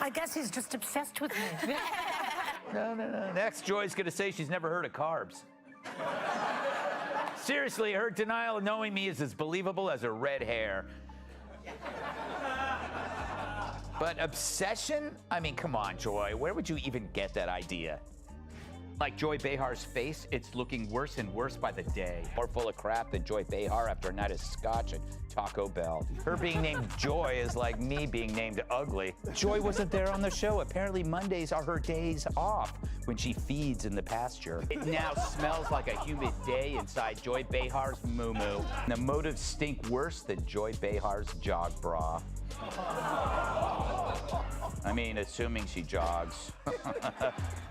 I guess he's just obsessed with me. No. Next, Joy's gonna say she's never heard of carbs. Seriously, her denial of knowing me is as believable as her red hair. But obsession? I mean, come on, Joy. Where would you even get that idea? Like Joy Behar's face, it's looking worse and worse by the day. More full of crap than Joy Behar after a night of scotch at Taco Bell. Her being named Joy is like me being named ugly. Joy wasn't there on the show. Apparently Mondays are her days off when she feeds in the pasture. It now smells like a humid day inside Joy Behar's moo-moo. The motives stink worse than Joy Behar's jog bra. I mean, assuming she jogs.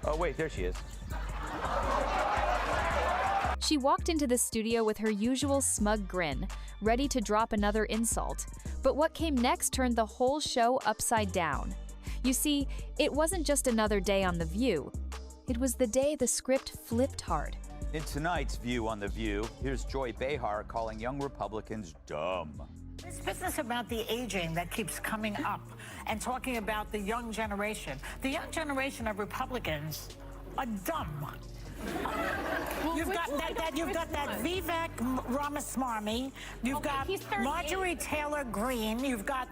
Oh, wait, there she is. She walked into the studio with her usual smug grin, ready to drop another insult. But what came next turned the whole show upside down. You see, it wasn't just another day on The View. It was the day the script flipped hard. In tonight's View on The View, here's Joy Behar calling young Republicans dumb. This business about the aging that keeps coming up and talking about the young generation. The young generation of Republicans are dumb. You've got that Vivek Ramaswamy. You've got Marjorie Taylor Greene. You've got,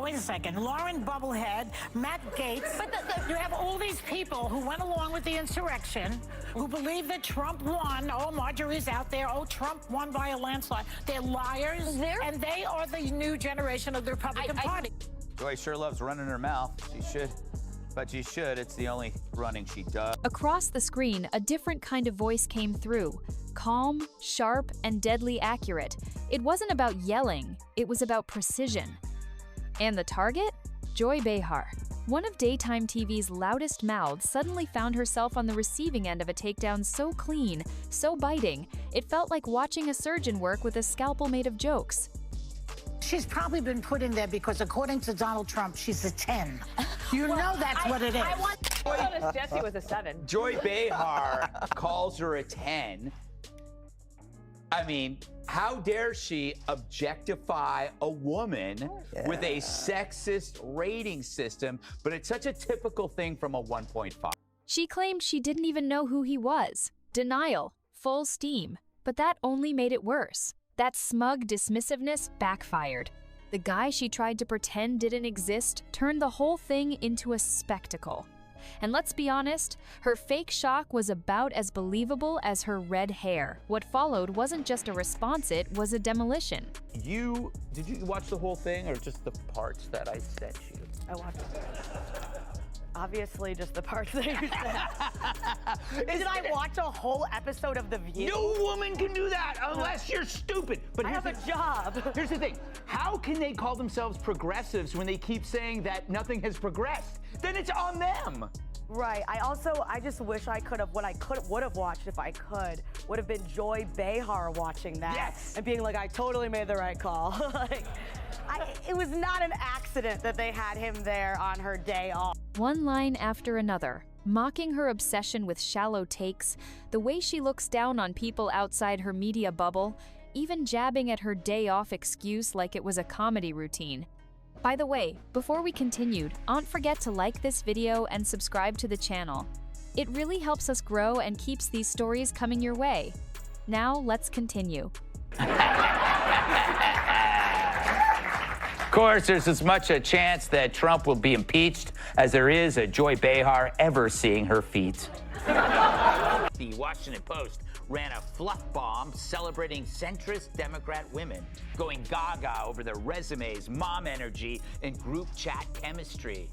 wait a second, Lauren Bubblehead, Matt Gaetz. You have all these people who went along with the insurrection, who believe that Trump won. Oh, Marjorie's out there. Oh, Trump won by a landslide. They're liars, and they are the new generation of the Republican Party. Joy sure loves running her mouth. She should. But she should. It's the only running she does. Across the screen, a different kind of voice came through. Calm, sharp, and deadly accurate. It wasn't about yelling, it was about precision. And the target? Joy Behar. One of daytime TV's loudest mouths suddenly found herself on the receiving end of a takedown so clean, so biting, it felt like watching a surgeon work with a scalpel made of jokes. She's probably been put in there because, according to Donald Trump, she's a 10. You know that's what it is. I noticed Jesse was a 7. Joy Behar calls her a 10. I mean, how dare she objectify a woman with a sexist rating system, but it's such a typical thing from a 1.5. She claimed she didn't even know who he was. Denial, full steam. But that only made it worse. That smug dismissiveness backfired. The guy she tried to pretend didn't exist turned the whole thing into a spectacle. And let's be honest, her fake shock was about as believable as her red hair. What followed wasn't just a response, it was a demolition. Did you watch the whole thing or just the parts that I sent you? I watched it. Obviously, just the parts that you said. Did I watch a whole episode of The View? No woman can do that unless you're stupid. But I have a job. Here's the thing. How can they call themselves progressives when they keep saying that nothing has progressed? Then it's on them. Right. I just wish I could have, what I would have watched if I could, would have been Joy Behar watching that. Yes. And being like, I totally made the right call. It was not an accident that they had him there on her day off. One line after another, mocking her obsession with shallow takes, the way she looks down on people outside her media bubble, even jabbing at her day off excuse like it was a comedy routine. By the way, before we continued, don't forget to like this video and subscribe to the channel. It really helps us grow and keeps these stories coming your way. Now, let's continue. Of course, there's as much a chance that Trump will be impeached as there is a Joy Behar ever seeing her feet. The Washington Post ran a fluff bomb celebrating centrist Democrat women, going gaga over their resumes, mom energy, and group chat chemistry.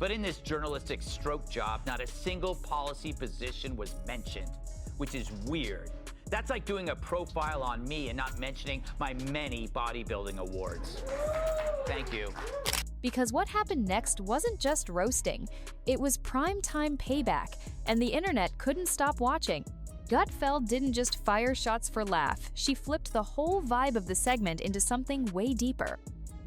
But in this journalistic stroke job, not a single policy position was mentioned, which is weird. That's like doing a profile on me and not mentioning my many bodybuilding awards. Thank you. Because what happened next wasn't just roasting, it was primetime payback, and the internet couldn't stop watching. Gutfeld didn't just fire shots for laugh, she flipped the whole vibe of the segment into something way deeper.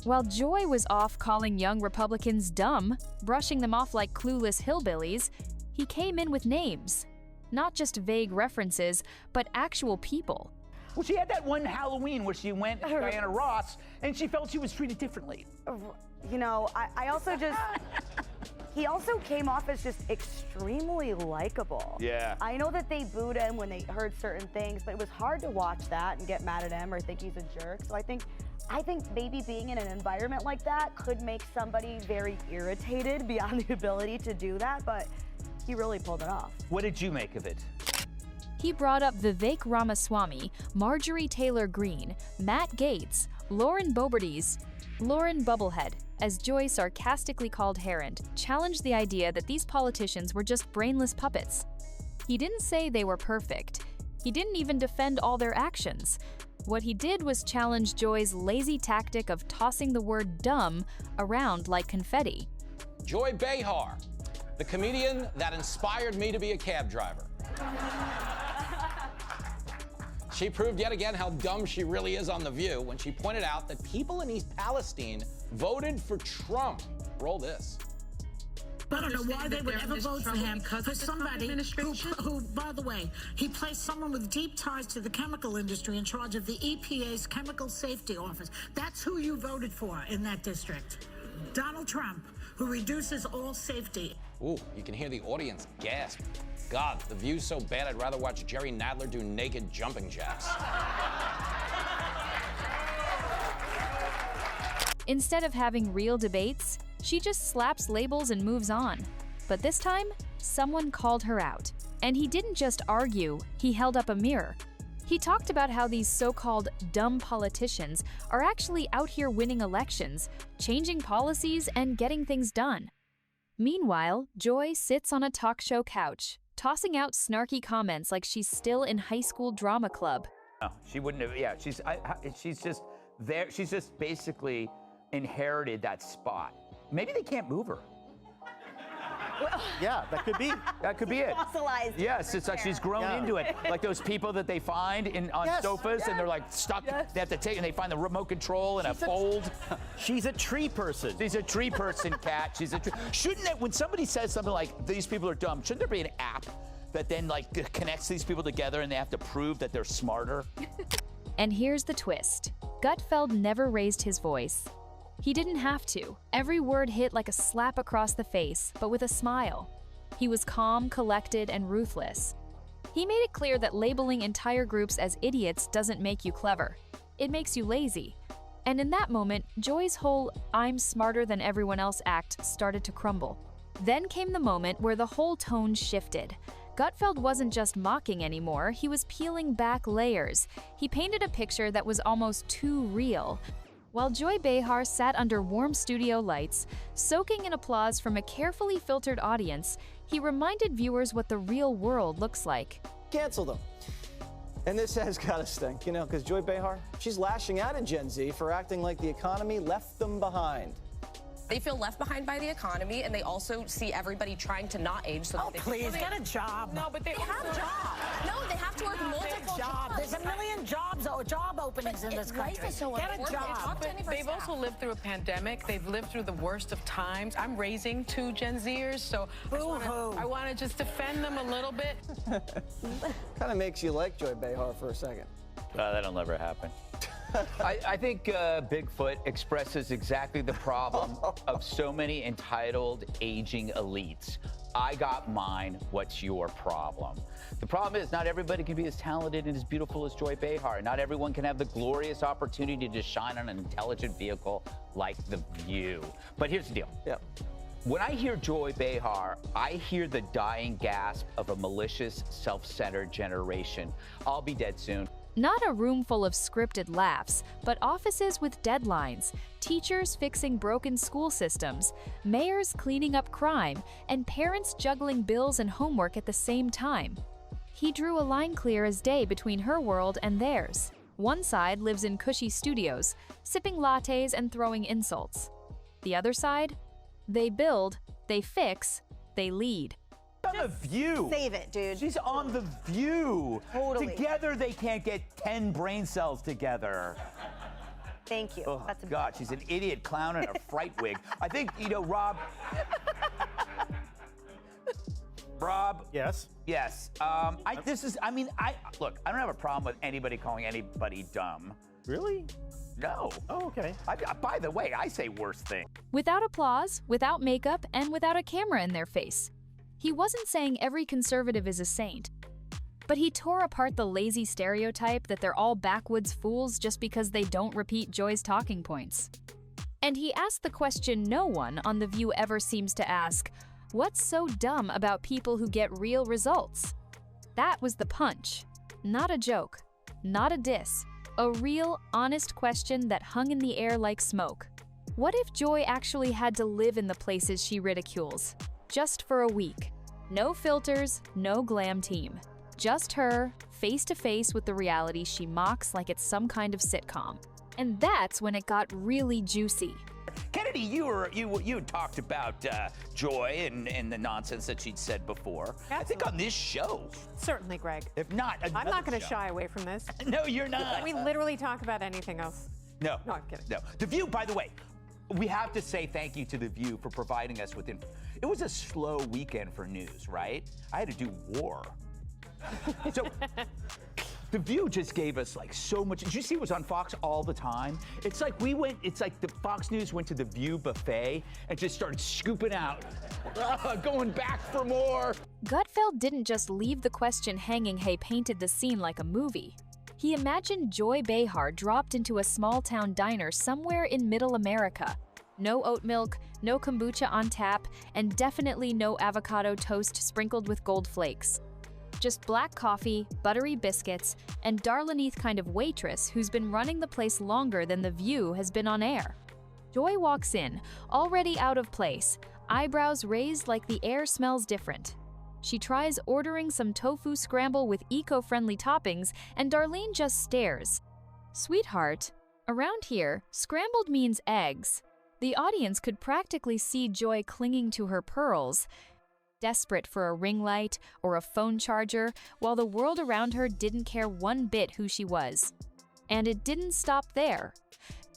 While Joy was off calling young Republicans dumb, brushing them off like clueless hillbillies, he came in with names. Not just vague references, but actual people. Well, she had that one Halloween where she went to Diana Ross and she felt she was treated differently. You know, I also just, He also came off as just extremely likable. Yeah. I know that they booed him when they heard certain things, but it was hard to watch that and get mad at him or think he's a jerk. So I think maybe being in an environment like that could make somebody very irritated beyond the ability to do that, but he really pulled it off. What did you make of it? He brought up Vivek Ramaswamy, Marjorie Taylor Greene, Matt Gaetz, Lauren Boebert's, Lauren Bubblehead, as Joy sarcastically called Herond, challenged the idea that these politicians were just brainless puppets. He didn't say they were perfect. He didn't even defend all their actions. What he did was challenge Joy's lazy tactic of tossing the word dumb around like confetti. Joy Behar, the comedian that inspired me to be a cab driver. She proved yet again how dumb she really is on The View when she pointed out that people in East Palestine voted for Trump. Roll this. I don't know why they would ever vote for him, for somebody who, by the way, he placed someone with deep ties to the chemical industry in charge of the EPA's Chemical Safety Office. That's who you voted for in that district. Donald Trump, who reduces all safety. Ooh, you can hear the audience gasp. God, The View's so bad I'd rather watch Jerry Nadler do naked jumping jacks. Instead of having real debates, she just slaps labels and moves on. But this time, someone called her out. And he didn't just argue, he held up a mirror. He talked about how these so-called dumb politicians are actually out here winning elections, changing policies, and getting things done. Meanwhile, Joy sits on a talk show couch, tossing out snarky comments like she's still in high school drama club. No, she wouldn't have. Yeah, she's just there. She's just basically inherited that spot. Maybe they can't move her. Yeah, that could be. That could be it. Fossilized. Yes, it's like she's grown into it. Like those people that they find on sofas and they're like stuck. They have to take and they find the remote control in a fold. She's a tree person. She's a tree person, Kat. She's a tree. Shouldn't it, when somebody says something like these people are dumb, shouldn't there be an app that then like connects these people together and they have to prove that they're smarter? And here's the twist. Gutfeld never raised his voice. He didn't have to. Every word hit like a slap across the face, but with a smile. He was calm, collected, and ruthless. He made it clear that labeling entire groups as idiots doesn't make you clever. It makes you lazy. And in that moment, Joy's whole "I'm smarter than everyone else" act started to crumble. Then came the moment where the whole tone shifted. Gutfeld wasn't just mocking anymore, he was peeling back layers. He painted a picture that was almost too real. While Joy Behar sat under warm studio lights, soaking in applause from a carefully filtered audience, he reminded viewers what the real world looks like. Cancel them. And this has gotta stink, you know, because Joy Behar, she's lashing out at Gen Z for acting like the economy left them behind. They feel left behind by the economy, and they also see everybody trying to not age. So that they Please, get a job. No, but they have jobs. No, they have to work multiple jobs. There's a million job openings in this country. Life is so Get a important. job. Talk to any They've staff. also lived through a pandemic. They've lived through the worst of times. I'm raising 2 Gen Zers, so I want to just defend them a little bit. Kind of makes you like Joy Behar for a second. That'll never happen. I think Bigfoot expresses exactly the problem of so many entitled, aging elites. I got mine, what's your problem? The problem is not everybody can be as talented and as beautiful as Joy Behar. Not everyone can have the glorious opportunity to shine on an intelligent vehicle like The View. But here's the deal. Yeah. When I hear Joy Behar, I hear the dying gasp of a malicious, self-centered generation. I'll be dead soon. Not a room full of scripted laughs, but offices with deadlines, teachers fixing broken school systems, mayors cleaning up crime, and parents juggling bills and homework at the same time. He drew a line clear as day between her world and theirs. One side lives in cushy studios, sipping lattes and throwing insults. The other side? They build, they fix, they lead. On The View. Save it, dude. She's on The View. Totally. Together they can't get 10 brain cells together. Thank you. Oh, That's God, she's an idiot clown in a fright wig. I think, Rob. Rob. Yes. Yes. Look, I don't have a problem with anybody calling anybody dumb. Really? No. Oh, okay. By the way, I say worst thing. Without applause, without makeup, and without a camera in their face. He wasn't saying every conservative is a saint, but he tore apart the lazy stereotype that they're all backwoods fools just because they don't repeat Joy's talking points. And he asked the question no one on The View ever seems to ask, what's so dumb about people who get real results? That was the punch. Not a joke, not a diss, a real, honest question that hung in the air like smoke. What if Joy actually had to live in the places she ridicules? Just for a week. No filters, no glam team. Just her, face to face with the reality she mocks like it's some kind of sitcom. And that's when it got really juicy. Kennedy, you talked about Joy and the nonsense that she'd said before. I think on this show. Certainly, Greg. If not, I'm not going to shy away from this. No, you're not. We literally talk about anything else. No. No, I'm kidding. No. The View, by the way, we have to say thank you to The View for providing us with It was a slow weekend for news, right? I had to do war. So The View just gave us like so much. Did you see it was on Fox all the time? It's like the Fox News went to the View buffet and just started scooping out, going back for more. Gutfeld didn't just leave the question hanging, he painted the scene like a movie. He imagined Joy Behar dropped into a small-town diner somewhere in Middle America. No oat milk, no kombucha on tap, and definitely no avocado toast sprinkled with gold flakes. Just black coffee, buttery biscuits, and Darlaneath kind of waitress who's been running the place longer than The View has been on air. Joy walks in, already out of place, eyebrows raised like the air smells different. She tries ordering some tofu scramble with eco-friendly toppings, and Darlene just stares. Sweetheart, around here, scrambled means eggs. The audience could practically see Joy clinging to her pearls, desperate for a ring light or a phone charger, while the world around her didn't care one bit who she was. And it didn't stop there.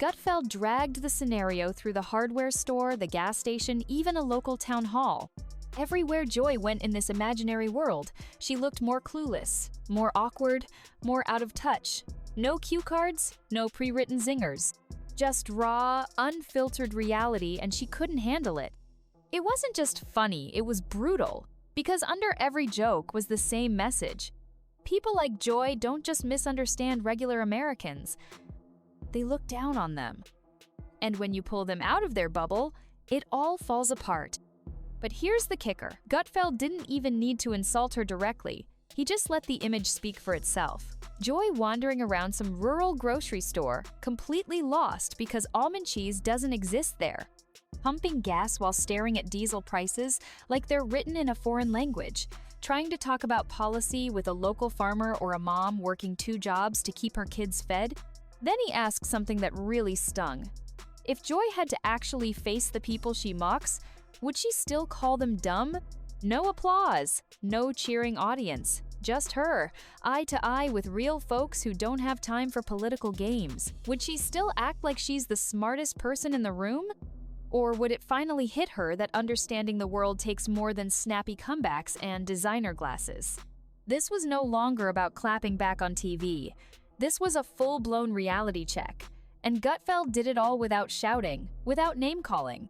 Gutfeld dragged the scenario through the hardware store, the gas station, even a local town hall. Everywhere Joy went in this imaginary world, she looked more clueless, more awkward, more out of touch. No cue cards, no pre-written zingers. Just raw, unfiltered reality, and she couldn't handle it. It wasn't just funny, it was brutal, because under every joke was the same message. People like Joy don't just misunderstand regular Americans, they look down on them. And when you pull them out of their bubble, it all falls apart. But here's the kicker, Gutfeld didn't even need to insult her directly. He just let the image speak for itself. Joy wandering around some rural grocery store, completely lost because almond cheese doesn't exist there. Pumping gas while staring at diesel prices like they're written in a foreign language, trying to talk about policy with a local farmer or a mom working 2 jobs to keep her kids fed. Then he asks something that really stung. If Joy had to actually face the people she mocks, would she still call them dumb? No applause, no cheering audience, just her, eye to eye with real folks who don't have time for political games. Would she still act like she's the smartest person in the room? Or would it finally hit her that understanding the world takes more than snappy comebacks and designer glasses? This was no longer about clapping back on TV. This was a full-blown reality check. And Gutfeld did it all without shouting, without name-calling.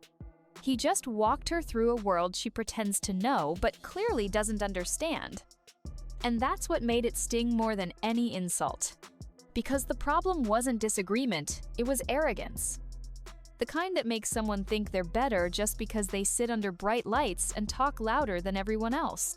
He just walked her through a world she pretends to know but clearly doesn't understand. And that's what made it sting more than any insult. Because the problem wasn't disagreement, it was arrogance. The kind that makes someone think they're better just because they sit under bright lights and talk louder than everyone else.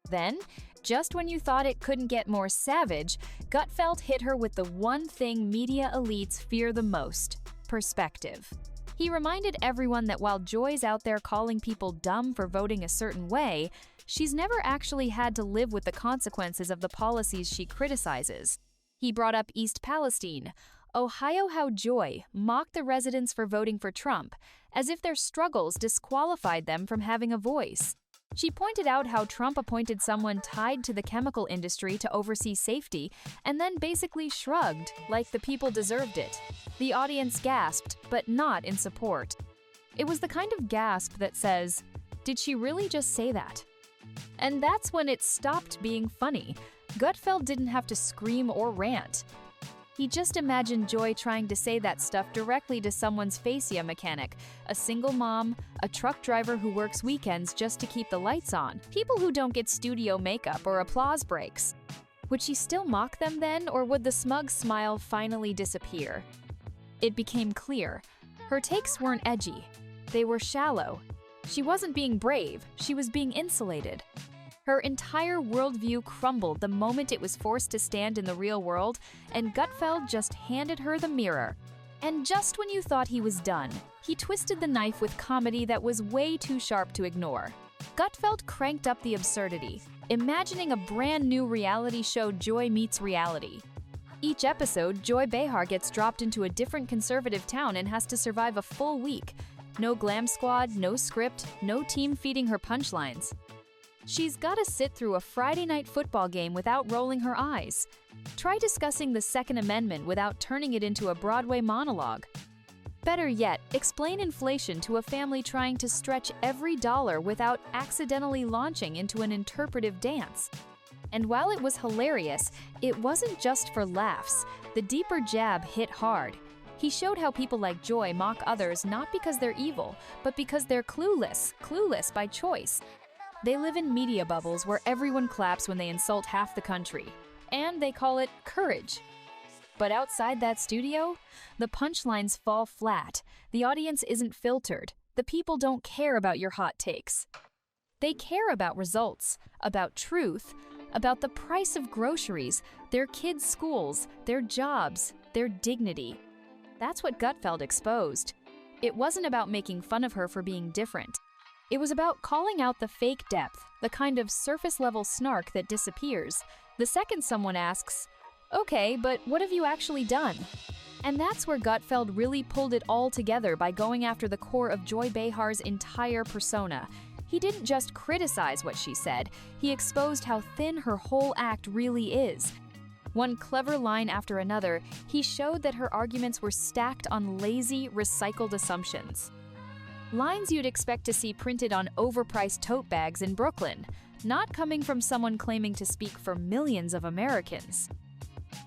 Then, just when you thought it couldn't get more savage, Gutfeld hit her with the one thing media elites fear the most: perspective. He reminded everyone that while Joy's out there calling people dumb for voting a certain way, she's never actually had to live with the consequences of the policies she criticizes. He brought up East Palestine, Ohio, how Joy mocked the residents for voting for Trump, as if their struggles disqualified them from having a voice. She pointed out how Trump appointed someone tied to the chemical industry to oversee safety, and then basically shrugged, like the people deserved it. The audience gasped, but not in support. It was the kind of gasp that says, "Did she really just say that?" And that's when it stopped being funny. Gutfeld didn't have to scream or rant. He just imagined Joy trying to say that stuff directly to someone's fascia mechanic, a single mom, a truck driver who works weekends just to keep the lights on, people who don't get studio makeup or applause breaks. Would she still mock them then, or would the smug smile finally disappear? It became clear. Her takes weren't edgy. They were shallow. She wasn't being brave, she was being insulated. Her entire worldview crumbled the moment it was forced to stand in the real world, and Gutfeld just handed her the mirror. And just when you thought he was done, he twisted the knife with comedy that was way too sharp to ignore. Gutfeld cranked up the absurdity, imagining a brand new reality show, Joy Meets Reality. Each episode, Joy Behar gets dropped into a different conservative town and has to survive a full week. No glam squad, no script, no team feeding her punchlines. She's gotta sit through a Friday night football game without rolling her eyes. Try discussing the Second Amendment without turning it into a Broadway monologue. Better yet, explain inflation to a family trying to stretch every dollar without accidentally launching into an interpretive dance. And while it was hilarious, it wasn't just for laughs. The deeper jab hit hard. He showed how people like Joy mock others not because they're evil, but because they're clueless by choice. They live in media bubbles where everyone claps when they insult half the country, and they call it courage. But outside that studio, the punchlines fall flat. The audience isn't filtered. The people don't care about your hot takes. They care about results, about truth, about the price of groceries, their kids' schools, their jobs, their dignity. That's what Gutfeld exposed. It wasn't about making fun of her for being different. It was about calling out the fake depth, the kind of surface-level snark that disappears, the second someone asks, "Okay, but what have you actually done?" And that's where Gutfeld really pulled it all together by going after the core of Joy Behar's entire persona. He didn't just criticize what she said, he exposed how thin her whole act really is. One clever line after another, he showed that her arguments were stacked on lazy, recycled assumptions. Lines you'd expect to see printed on overpriced tote bags in Brooklyn, not coming from someone claiming to speak for millions of Americans.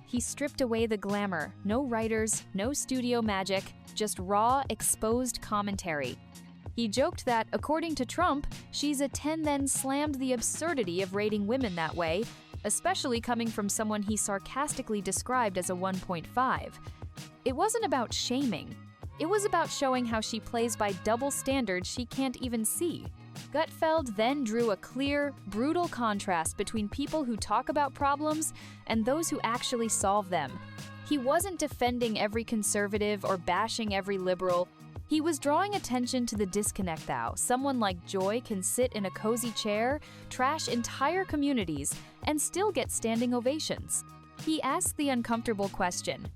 He stripped away the glamour, no writers, no studio magic, just raw, exposed commentary. He joked that, according to Trump, she's a 10, then slammed the absurdity of rating women that way, especially coming from someone he sarcastically described as a 1.5. It wasn't about shaming. It was about showing how she plays by double standards she can't even see. Gutfeld then drew a clear, brutal contrast between people who talk about problems and those who actually solve them. He wasn't defending every conservative or bashing every liberal. He was drawing attention to the disconnect how someone like Joy can sit in a cozy chair, trash entire communities, and still get standing ovations. He asked the uncomfortable question,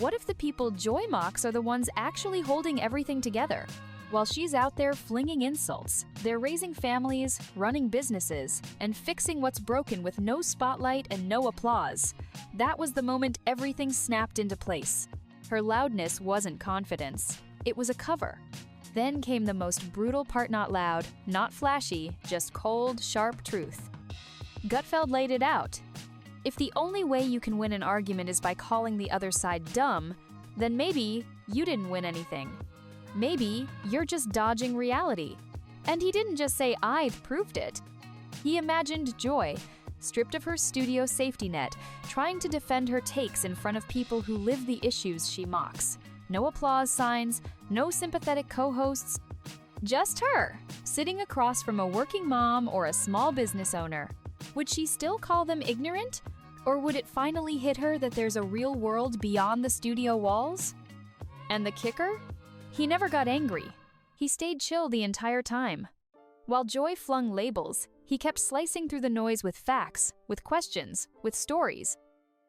what if the people Joy mocks are the ones actually holding everything together? While she's out there flinging insults, they're raising families, running businesses, and fixing what's broken with no spotlight and no applause. That was the moment everything snapped into place. Her loudness wasn't confidence. It was a cover. Then came the most brutal part, not loud, not flashy, just cold, sharp truth. Gutfeld laid it out. If the only way you can win an argument is by calling the other side dumb, then maybe you didn't win anything. Maybe you're just dodging reality. And he didn't just say, "I've proved it." He imagined Joy, stripped of her studio safety net, trying to defend her takes in front of people who live the issues she mocks. No applause signs, no sympathetic co-hosts. Just her, sitting across from a working mom or a small business owner. Would she still call them ignorant? Or would it finally hit her that there's a real world beyond the studio walls? And the kicker? He never got angry. He stayed chill the entire time. While Joy flung labels, he kept slicing through the noise with facts, with questions, with stories.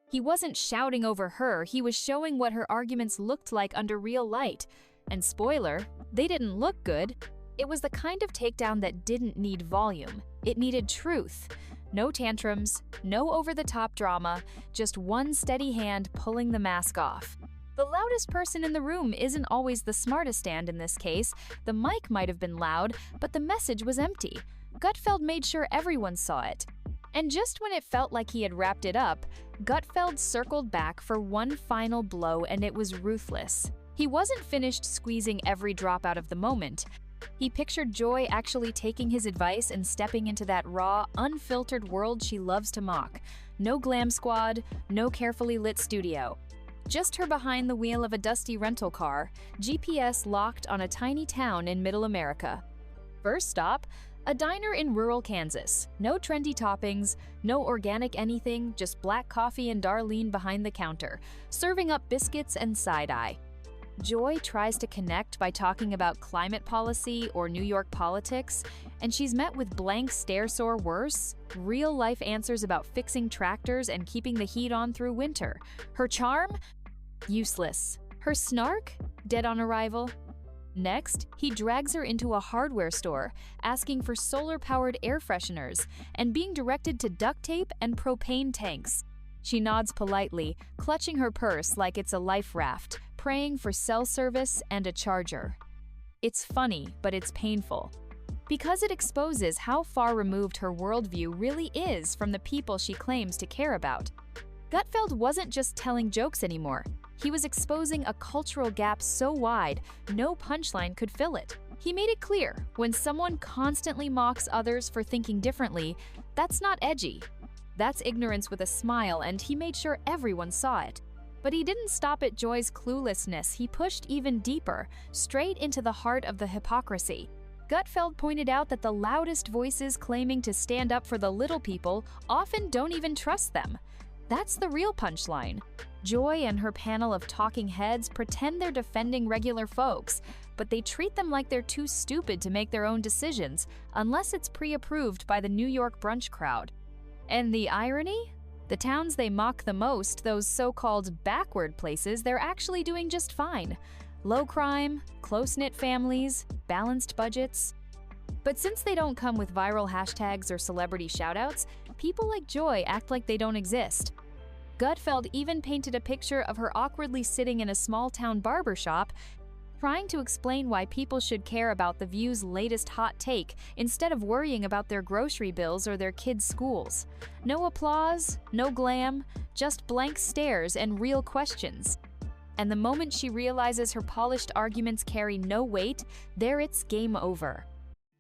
He wasn't shouting over her, he was showing what her arguments looked like under real light. And spoiler, they didn't look good. It was the kind of takedown that didn't need volume. It needed truth. No tantrums, no over-the-top drama, just one steady hand pulling the mask off. The loudest person in the room isn't always the smartest stand in this case. The mic might have been loud, but the message was empty. Gutfeld made sure everyone saw it. And just when it felt like he had wrapped it up, Gutfeld circled back for one final blow, and it was ruthless. He wasn't finished squeezing every drop out of the moment. He pictured Joy actually taking his advice and stepping into that raw, unfiltered world she loves to mock. No glam squad, no carefully lit studio. Just her behind the wheel of a dusty rental car, GPS locked on a tiny town in Middle America. First stop, a diner in rural Kansas. No trendy toppings, no organic anything, just black coffee and Darlene behind the counter, serving up biscuits and side-eye. Joy tries to connect by talking about climate policy or New York politics, and she's met with blank stares or worse, real-life answers about fixing tractors and keeping the heat on through winter. Her charm? Useless. Her snark? Dead on arrival. Next, he drags her into a hardware store, asking for solar-powered air fresheners and being directed to duct tape and propane tanks. She nods politely, clutching her purse like it's a life raft, praying for cell service and a charger. It's funny, but it's painful, because it exposes how far removed her worldview really is from the people she claims to care about. Gutfeld wasn't just telling jokes anymore. He was exposing a cultural gap so wide, no punchline could fill it. He made it clear, when someone constantly mocks others for thinking differently, that's not edgy. That's ignorance with a smile, and he made sure everyone saw it. But he didn't stop at Joy's cluelessness. He pushed even deeper, straight into the heart of the hypocrisy. Gutfeld pointed out that the loudest voices claiming to stand up for the little people often don't even trust them. That's the real punchline. Joy and her panel of talking heads pretend they're defending regular folks, but they treat them like they're too stupid to make their own decisions, unless it's pre-approved by the New York brunch crowd. And the irony? The towns they mock the most, those so-called backward places, they're actually doing just fine. Low crime, close-knit families, balanced budgets. But since they don't come with viral hashtags or celebrity shoutouts, people like Joy act like they don't exist. Gutfeld even painted a picture of her awkwardly sitting in a small-town barbershop, trying to explain why people should care about The View's latest hot take instead of worrying about their grocery bills or their kids' schools. No applause, no glam, just blank stares and real questions. And the moment she realizes her polished arguments carry no weight, there it's game over.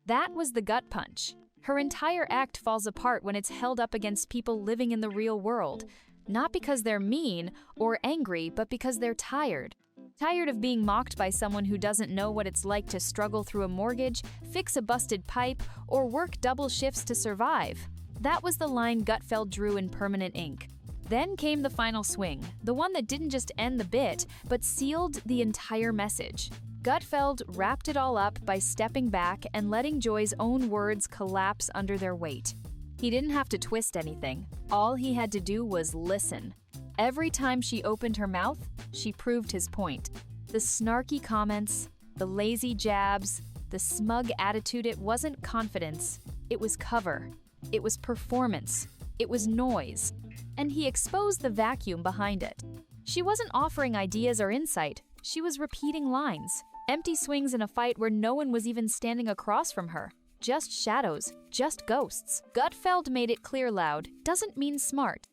That was the gut punch. Her entire act falls apart when it's held up against people living in the real world. Not because they're mean or angry, but because they're tired. Tired of being mocked by someone who doesn't know what it's like to struggle through a mortgage, fix a busted pipe, or work double shifts to survive. That was the line Gutfeld drew in permanent ink. Then came the final swing, the one that didn't just end the bit, but sealed the entire message. Gutfeld wrapped it all up by stepping back and letting Joy's own words collapse under their weight. He didn't have to twist anything. All he had to do was listen. Every time she opened her mouth, she proved his point. The snarky comments, the lazy jabs, the smug attitude, it wasn't confidence. It was cover. It was performance. It was noise. And he exposed the vacuum behind it. She wasn't offering ideas or insight. She was repeating lines. Empty swings in a fight where no one was even standing across from her. Just shadows, just ghosts. Gutfeld made it clear loud, doesn't mean smart.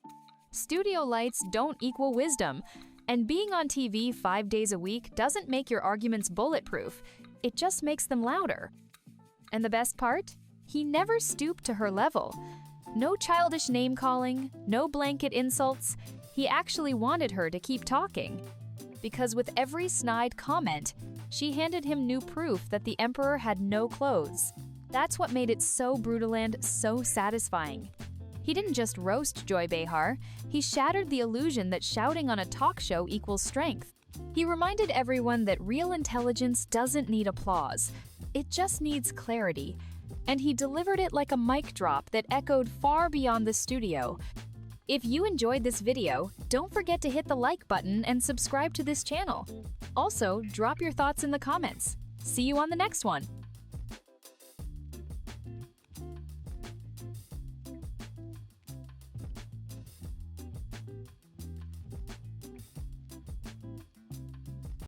Studio lights don't equal wisdom, and being on TV 5 days a week doesn't make your arguments bulletproof. It just makes them louder. And the best part? He never stooped to her level. No childish name-calling, no blanket insults. He actually wanted her to keep talking. Because with every snide comment, she handed him new proof that the Emperor had no clothes. That's what made it so brutal and so satisfying. He didn't just roast Joy Behar, he shattered the illusion that shouting on a talk show equals strength. He reminded everyone that real intelligence doesn't need applause, it just needs clarity. And he delivered it like a mic drop that echoed far beyond the studio. If you enjoyed this video, don't forget to hit the like button and subscribe to this channel. Also, drop your thoughts in the comments. See you on the next one.